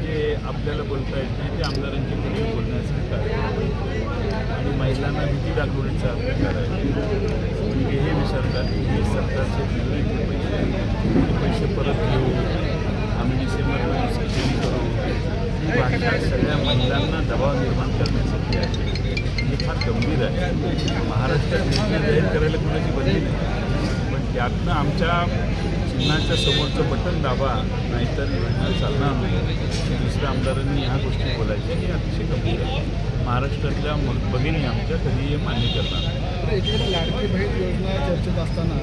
ते आपल्याला बोलता येत नाही ते आमदारांची कुठे बोलण्याचं कारण आणि महिलांना भीती दाखवण्याचा प्रकार आहे. म्हणजे हे विसरतात की सरकारचे दिलेले पैसे परत घेऊ, आम्ही डिसेंबरमध्ये सबसिडी करू, ही भाषा सगळ्या महिलांना दबाव निर्माण करण्यासाठी आहे. हे फार गंभीर आहे. महाराष्ट्रात निर्णय जाहीर करायला कुणाची बंदी नाही, पण त्यातनं आमच्या चिन्हाच्या समोरचं बटन दाबा नाहीतर योजना चालणार नाही. दुसऱ्या आमदारांनी ह्या गोष्टी बोलायच्या हे अतिशय गंभीर आहे. महाराष्ट्रातल्या भगिनी आमच्या कधी हे मान्य करणार नाही. एकीकडे लाडकी बहीण योजना चर्चेत असताना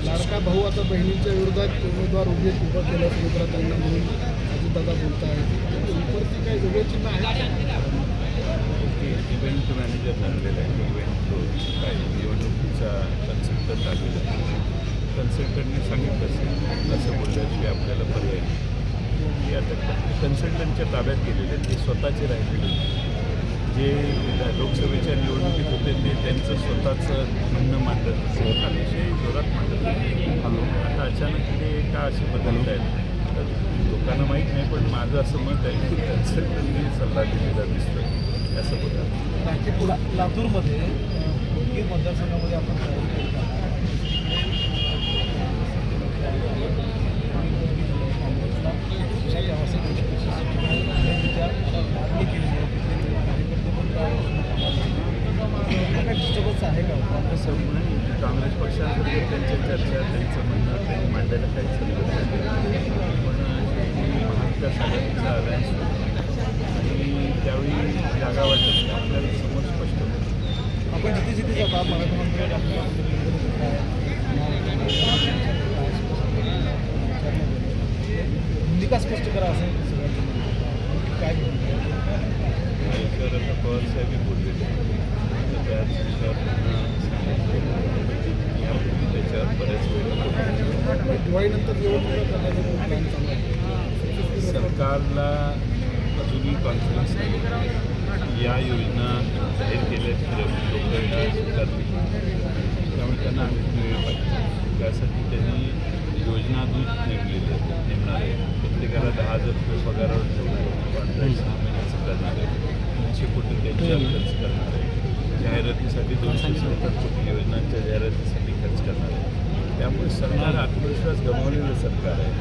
लाडका भाऊ आता बहिणींच्या विरोधात उमेदवार उभं केलं सुमित्राताईंना म्हणून अजितदादा बोलत आहेत. उपरती काही वेगळे चिन्ह आहे. इव्हेंट मॅनेजर झालेला आहे. इव्हेंट काय निवडणुकीचा कन्सल्टंट आलेला आहे. कन्सल्टंटने सांगितलं असेल असं बोलल्याशिवाय आपल्याला पर्याय नाही की आता कन्सल्टंटच्या ताब्यात गेलेले आहेत. ते स्वतःचे राहिलेले जे लोकसभेच्या निवडणुकीत होते ते त्यांचं स्वतःचं म्हणणं मांडत असेल अतिशय जोरात मांडत आता अचानक ते का असे बदलत आहेत तर लोकांना माहीत नाही. पण माझं असं मत आहे की कन्सल्टंटने सल्ला दिलेला दिसतोय असं बोलतात. लातूरमध्ये मतदारसंघामध्ये आपण आहे का असं नाही. काँग्रेस पक्षांतर्गत त्यांच्या चर्चा त्यांचं म्हणणं त्यांनी मांडायला काहीच हरकत नाही. पण महाविकास आघाडीचा अलायन्स आणि त्यावेळी जागा वाटत आपल्याला समोर स्पष्ट होतं. आपण जिथे जिथे जाता मराठा भूमिका स्पष्ट करा असं काय याच्यावर आता पवारसाहेबही बोललेले त्याच विषयावर यापूर्वी त्याच्यावर बऱ्याच वेळ दिवाळीनंतर सरकारला अजूनही कॉन्फिडन्स नाही या योजना जाहीर केल्या लोक स्वीकारली त्यामुळे त्यांना आणखी वेळ पाहिजे. त्यासाठी त्यांनी योजना दूत नेमणार आहे. प्रत्येकाला 10,000 रुपये पगारावर ठेवणार आहे. कॉन्ट्रॅक्ट 6 महिन्याचं करणार आहे. 300 कोटी त्यांच्यावर खर्च करणार आहे. जाहिरातीसाठी 270 कोटी योजनांच्या जाहिरातीसाठी खर्च करणार आहे. त्यामुळे सरकार आत्मविश्वास गमावलेलं सरकार आहे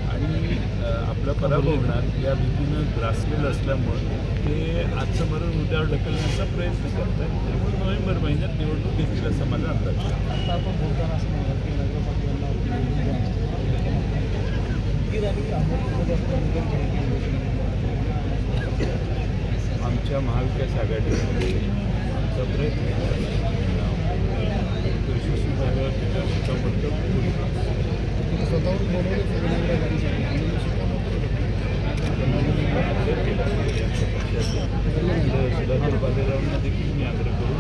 आणि आपला पराभव होणार या भीतीनं ग्रासलेलं असल्यामुळं ते आजचं मरण उद्यावर ढकलण्याचा प्रयत्न करत आहेत. त्यामुळे नोव्हेंबर महिन्यात निवडणूक घेतील असा माझा अंदाज आहे. आता आपण बोलताना असं म्हणलं की आमच्या महाविकास आघाडीमध्ये आमचा प्रयत्न कृषी सुधारक स्वतःहून सुधाकर बालेरावांना देखील मी आग्रह करून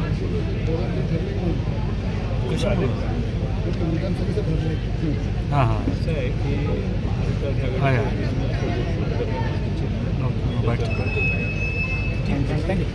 हां हां असं आहे की महाविकास आघाडी थँक्यू.